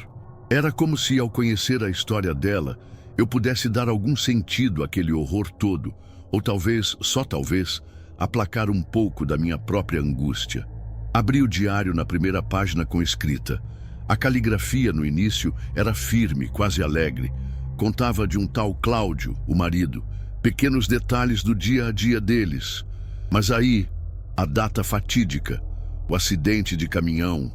Era como se, ao conhecer a história dela, eu pudesse dar algum sentido àquele horror todo, ou talvez, só talvez, aplacar um pouco da minha própria angústia. Abri o diário na primeira página com escrita. A caligrafia no início era firme, quase alegre. Contava de um tal Cláudio, o marido, pequenos detalhes do dia a dia deles. Mas aí, a data fatídica, o acidente de caminhão,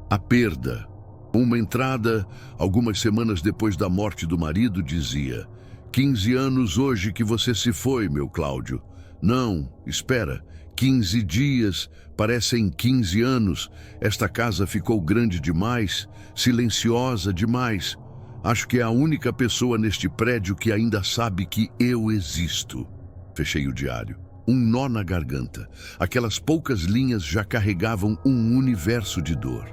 a perda, Uma entrada, algumas semanas depois da morte do marido, dizia: 15 anos hoje que você se foi, meu Cláudio. Não, espera, 15 dias, parecem 15 anos. Esta casa ficou grande demais, silenciosa demais. Acho que é a única pessoa neste prédio que ainda sabe que eu existo. Fechei o diário. Um nó na garganta. Aquelas poucas linhas já carregavam um universo de dor.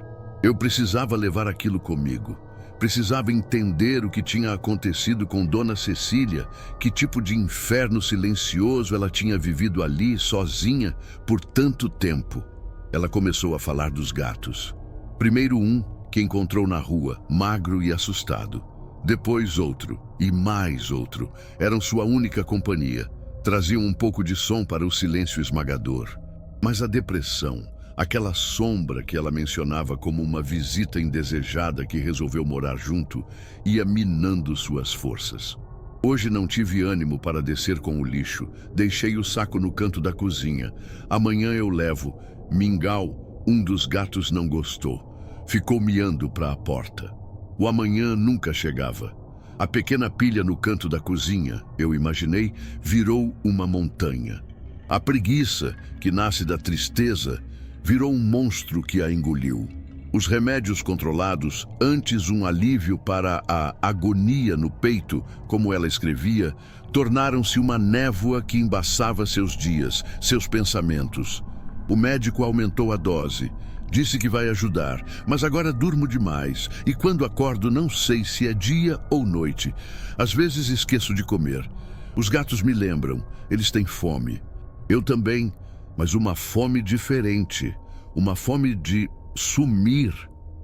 Eu precisava levar aquilo comigo. Precisava entender o que tinha acontecido com Dona Cecília, que tipo de inferno silencioso ela tinha vivido ali, sozinha, por tanto tempo. Ela começou a falar dos gatos. Primeiro um, que encontrou na rua, magro e assustado. Depois outro, e mais outro. Eram sua única companhia. Traziam um pouco de som para o silêncio esmagador. Mas a depressão, aquela sombra que ela mencionava como uma visita indesejada que resolveu morar junto, ia minando suas forças. Hoje não tive ânimo para descer com o lixo. Deixei o saco no canto da cozinha. Amanhã eu levo. Mingau, um dos gatos, não gostou. Ficou miando para a porta. O amanhã nunca chegava. A pequena pilha no canto da cozinha, eu imaginei, virou uma montanha. A preguiça, que nasce da tristeza, virou um monstro que a engoliu. Os remédios controlados, antes um alívio para a agonia no peito, como ela escrevia, tornaram-se uma névoa que embaçava seus dias, seus pensamentos. O médico aumentou a dose. Disse que vai ajudar, mas agora durmo demais e quando acordo não sei se é dia ou noite. Às vezes esqueço de comer. Os gatos me lembram, eles têm fome. Eu também, mas uma fome diferente, uma fome de sumir.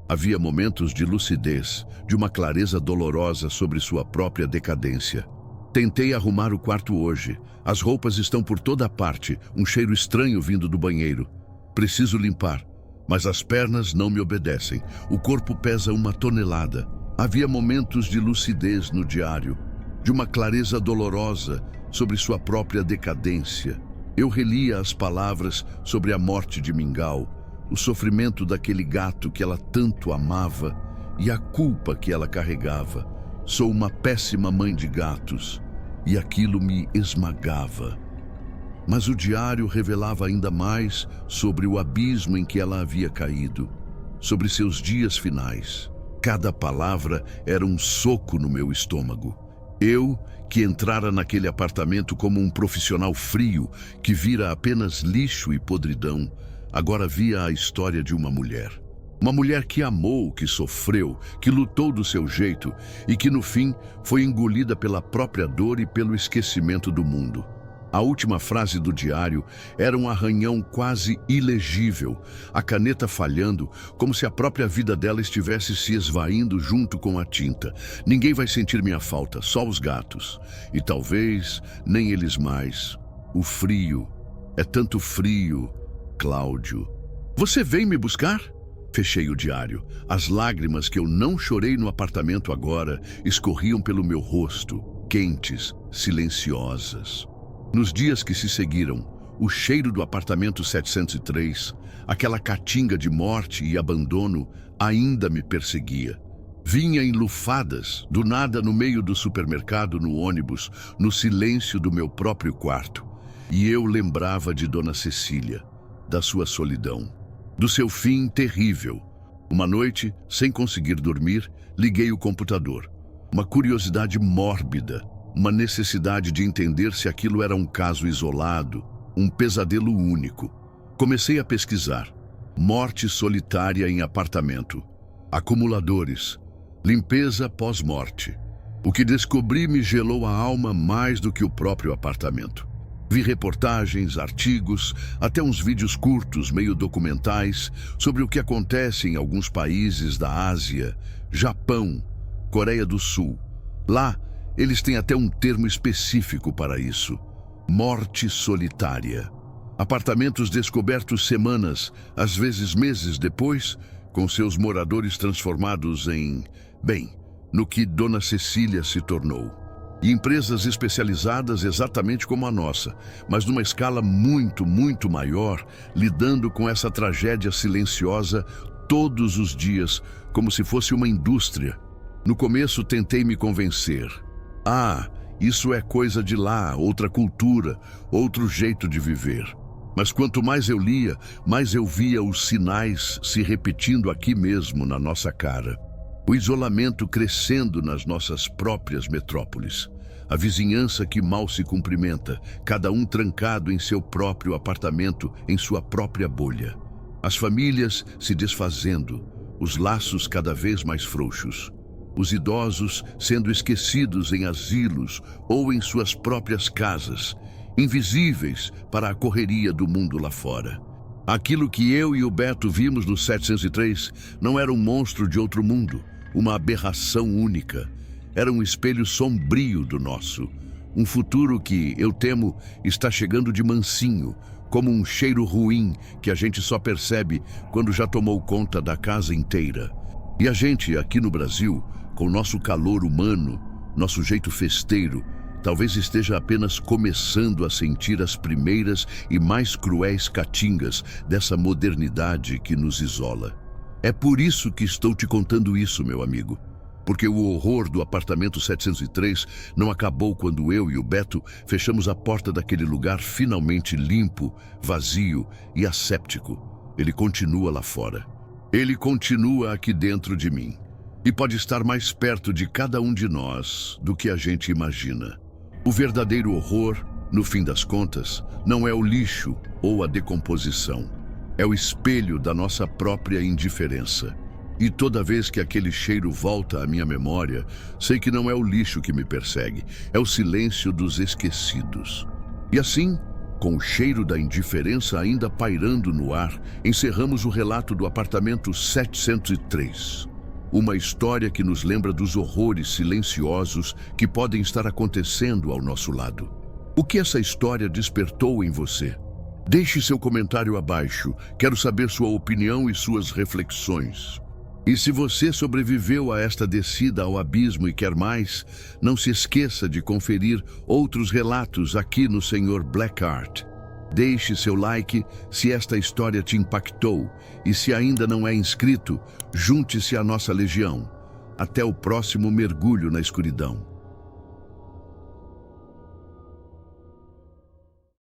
Havia momentos de lucidez, de uma clareza dolorosa sobre sua própria decadência. Tentei arrumar o quarto hoje. As roupas estão por toda parte, um cheiro estranho vindo do banheiro. Preciso limpar. Mas as pernas não me obedecem. O corpo pesa 1 tonelada. Havia momentos de lucidez no diário, de uma clareza dolorosa sobre sua própria decadência. Eu relia as palavras sobre a morte de Mingau, o sofrimento daquele gato que ela tanto amava e a culpa que ela carregava. Sou uma péssima mãe de gatos e aquilo me esmagava. Mas o diário revelava ainda mais sobre o abismo em que ela havia caído, sobre seus dias finais. Cada palavra era um soco no meu estômago. Eu, que entrara naquele apartamento como um profissional frio, que vira apenas lixo e podridão, agora via a história de uma mulher. Uma mulher que amou, que sofreu, que lutou do seu jeito e que no fim foi engolida pela própria dor e pelo esquecimento do mundo. A última frase do diário era um arranhão quase ilegível, a caneta falhando, como se a própria vida dela estivesse se esvaindo junto com a tinta. Ninguém vai sentir minha falta, só os gatos. E talvez nem eles mais. O frio. É tanto frio, Cláudio. Você vem me buscar? Fechei o diário. As lágrimas que eu não chorei no apartamento agora escorriam pelo meu rosto, quentes, silenciosas. Nos dias que se seguiram, o cheiro do apartamento 703, aquela caatinga de morte e abandono, ainda me perseguia. Vinha em lufadas, do nada no meio do supermercado, no ônibus, no silêncio do meu próprio quarto. E eu lembrava de Dona Cecília, da sua solidão, do seu fim terrível. Uma noite, sem conseguir dormir, liguei o computador. Uma curiosidade mórbida, uma necessidade de entender se aquilo era um caso isolado, um pesadelo único. Comecei a pesquisar. Morte solitária em apartamento. Acumuladores. Limpeza pós-morte. O que descobri me gelou a alma mais do que o próprio apartamento. Vi reportagens, artigos, até uns vídeos curtos, meio documentais, sobre o que acontece em alguns países da Ásia, Japão, Coreia do Sul. Lá, eles têm até um termo específico para isso: morte solitária. Apartamentos descobertos semanas, às vezes meses depois, com seus moradores transformados em, no que Dona Cecília se tornou. E empresas especializadas exatamente como a nossa, mas numa escala muito, muito maior, lidando com essa tragédia silenciosa todos os dias, como se fosse uma indústria. No começo tentei me convencer. Ah, isso é coisa de lá, outra cultura, outro jeito de viver. Mas quanto mais eu lia, mais eu via os sinais se repetindo aqui mesmo na nossa cara. O isolamento crescendo nas nossas próprias metrópoles. A vizinhança que mal se cumprimenta, cada um trancado em seu próprio apartamento, em sua própria bolha. As famílias se desfazendo, os laços cada vez mais frouxos. Os idosos sendo esquecidos em asilos ou em suas próprias casas, invisíveis para a correria do mundo lá fora. Aquilo que eu e o Beto vimos no 703 não era um monstro de outro mundo, uma aberração única. Era um espelho sombrio do nosso. Um futuro que, eu temo, está chegando de mansinho, como um cheiro ruim que a gente só percebe quando já tomou conta da casa inteira. E a gente, aqui no Brasil, com nosso calor humano, nosso jeito festeiro, talvez esteja apenas começando a sentir as primeiras e mais cruéis catingas dessa modernidade que nos isola. É por isso que estou te contando isso, meu amigo. Porque o horror do apartamento 703 não acabou quando eu e o Beto fechamos a porta daquele lugar finalmente limpo, vazio e asséptico. Ele continua lá fora. Ele continua aqui dentro de mim. E pode estar mais perto de cada um de nós do que a gente imagina. O verdadeiro horror, no fim das contas, não é o lixo ou a decomposição. É o espelho da nossa própria indiferença. E toda vez que aquele cheiro volta à minha memória, sei que não é o lixo que me persegue, é o silêncio dos esquecidos. E assim, com o cheiro da indiferença ainda pairando no ar, encerramos o relato do apartamento 703. Uma história que nos lembra dos horrores silenciosos que podem estar acontecendo ao nosso lado. O que essa história despertou em você? Deixe seu comentário abaixo. Quero saber sua opinião e suas reflexões. E se você sobreviveu a esta descida ao abismo e quer mais, não se esqueça de conferir outros relatos aqui no Sr. Black Art. Deixe seu like se esta história te impactou e se ainda não é inscrito, junte-se à nossa legião. Até o próximo mergulho na escuridão.